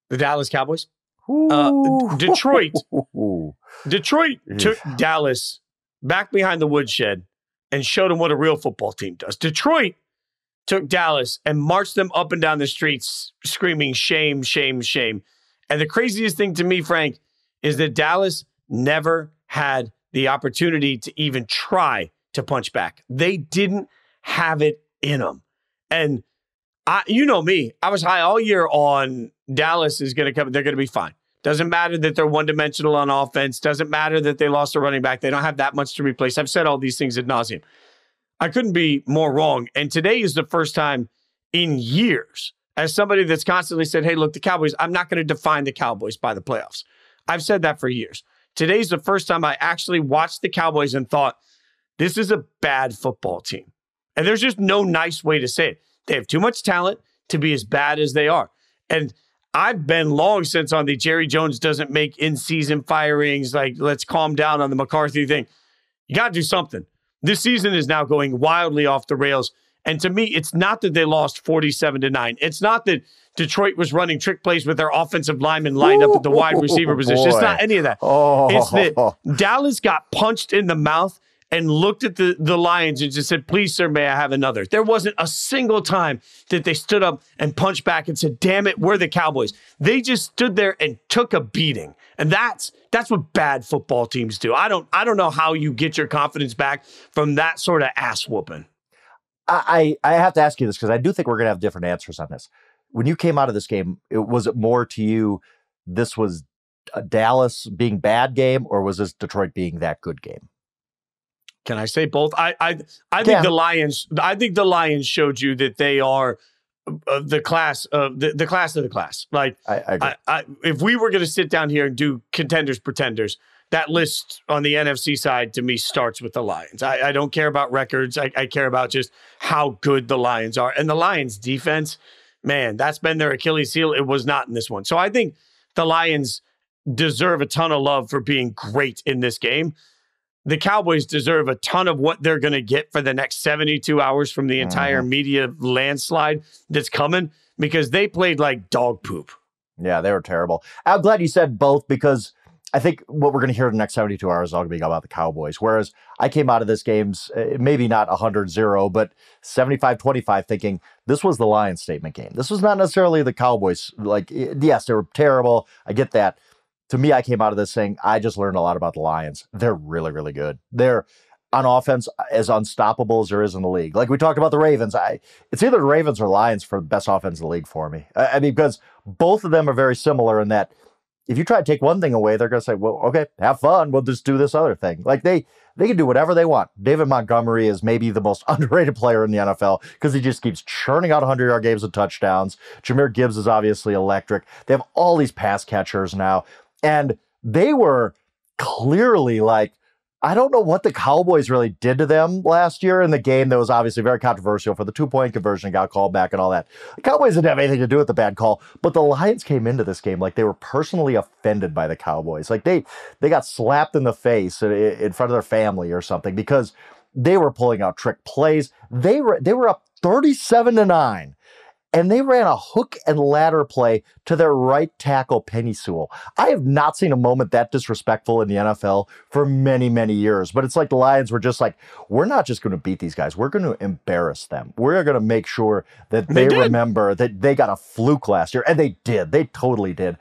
The Dallas Cowboys. Ooh. Detroit took Dallas back behind the woodshed and showed them what a real football team does. Detroit took Dallas and marched them up and down the streets screaming, shame, shame, shame. And the craziest thing to me, Frank, is that Dallas never had the opportunity to even try to punch back. They didn't have it in them. And you know me, I was high all year on Dallas is going to come. They're going to be fine. Doesn't matter that they're one-dimensional on offense. Doesn't matter that they lost a running back. They don't have that much to replace. I've said all these things ad nauseum. I couldn't be more wrong. And today is the first time in years, as somebody that's constantly said, hey, look, the Cowboys, I'm not going to define the Cowboys by the playoffs. I've said that for years. Today's the first time I actually watched the Cowboys and thought, this is a bad football team. And there's just no nice way to say it. They have too much talent to be as bad as they are. And I've been long since on the Jerry Jones doesn't make in-season firings, like let's calm down on the McCarthy thing. You got to do something. This season is now going wildly off the rails. And to me, it's not that they lost 47-9. It's not that Detroit was running trick plays with their offensive linemen lined up at the wide receiver position. It's not any of that. It's that Dallas got punched in the mouth and looked at the Lions and just said, please, sir, may I have another? There wasn't a single time that they stood up and punched back and said, damn it, we're the Cowboys. They just stood there and took a beating. And that's what bad football teams do. I don't know how you get your confidence back from that sort of ass whooping. I have to ask you this because I do think we're going to have different answers on this. When you came out of this game, was it more to you this was a Dallas being bad game, or was this Detroit being that good game? Can I say both? I think the Lions. I think the Lions showed you that they are the class of the class of the class. Like, if we were going to sit down here and do contenders, pretenders, that list on the NFC side to me starts with the Lions. I don't care about records. I care about just how good the Lions are. And the Lions defense, man, that's been their Achilles heel. It was not in this one. So I think the Lions deserve a ton of love for being great in this game. The Cowboys deserve a ton of what they're going to get for the next 72 hours from the entire media landslide that's coming, because they played like dog poop. Yeah, they were terrible. I'm glad you said both, because I think what we're going to hear in the next 72 hours is all going to be about the Cowboys. Whereas I came out of this game's maybe not 100-0, but 75-25 thinking this was the Lions statement game. This was not necessarily the Cowboys. Like, yes, they were terrible. I get that. To me, I came out of this saying, I just learned a lot about the Lions. They're really, really good. They're on offense as unstoppable as there is in the league. Like we talked about the Ravens. It's either the Ravens or Lions for the best offense in the league for me. I mean, because both of them are very similar in that if you try to take one thing away, they're going to say, well, okay, have fun. We'll just do this other thing. Like they can do whatever they want. David Montgomery is maybe the most underrated player in the NFL because he just keeps churning out 100-yard games and touchdowns. Jahmyr Gibbs is obviously electric. They have all these pass catchers now. And they were clearly like, I don't know what the Cowboys really did to them last year in the game that was obviously very controversial for the 2-point conversion, got called back and all that. The Cowboys didn't have anything to do with the bad call, but the Lions came into this game like they were personally offended by the Cowboys. Like they got slapped in the face in front of their family or something because they were pulling out trick plays. They were up 37-9. And they ran a hook and ladder play to their right tackle, Penei Sewell. I have not seen a moment that disrespectful in the NFL for many, many years. But it's like the Lions were just like, we're not just going to beat these guys. We're going to embarrass them. We're going to make sure that they remember that they got a fluke last year. And they did. They totally did.